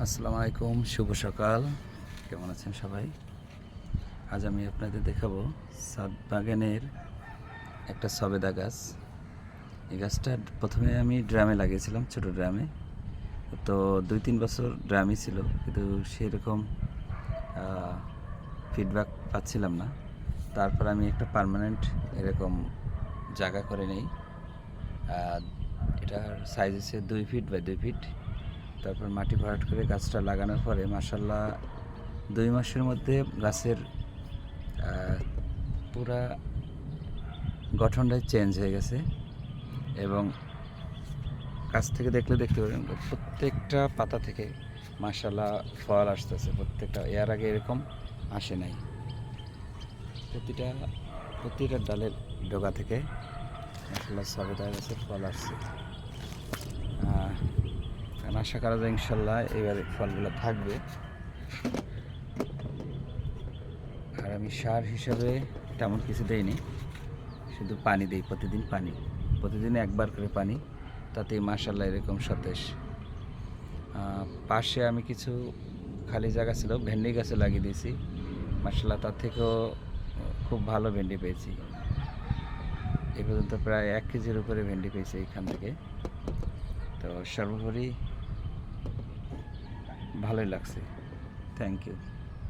আসসালামু আলাইকুম, শুভ সকাল। কেমন আছেন সবাই? আজ আমি আপনাদের দেখাবো ছাদ বাগানের একটা সবেদা গাছ। এই গাছটা প্রথমে আমি ড্রামে লাগিয়েছিলাম, ছোট ড্রামে। তো 2-3 বছর ড্রামই ছিল, কিন্তু সেরকম ফিডব্যাক পাচ্ছিলাম না। তারপর আমি একটা পার্মানেন্ট এরকম জায়গা করে নেই। এটার সাইজ হচ্ছে 2 ফিট বাই 2 ফিট। তারপর মাটি ভরাট করে গাছটা লাগানোর পরে মাশাআল্লাহ 2 মাসের মধ্যে গাছের পুরা গঠনটাই চেঞ্জ হয়ে গেছে। এবং কাছ থেকে দেখলে দেখতে পারেন প্রত্যেকটা পাতা থেকে মাশাআল্লাহ ফল আসতেছে। প্রত্যেকটা, এর আগে এরকম আসে নাই। প্রতিটা ডালের ডগা থেকে মাশাআল্লাহ সবেদা গাছের ফল আসছে। আশা করা যায় ইনশাল্লাহ এবার ফলগুলো থাকবে। আর আমি সার হিসাবে তেমন কিছু দেইনি, শুধু পানি দিই, প্রতিদিন একবার করে পানি, তাতে মাশাআল্লাহ এরকম সতেজ। পাশে আমি কিছু খালি জায়গা ছিল, ভেন্ডি গাছে লাগিয়ে দিয়েছি। মাশাআল্লাহ তার থেকেও খুব ভালো ভেন্ডি পেয়েছি। এ পর্যন্ত প্রায় 1 কেজির উপরে ভেন্ডি পেয়েছি এইখান থেকে। তো সর্বোপরি ভালোই লাগছে। Thank you.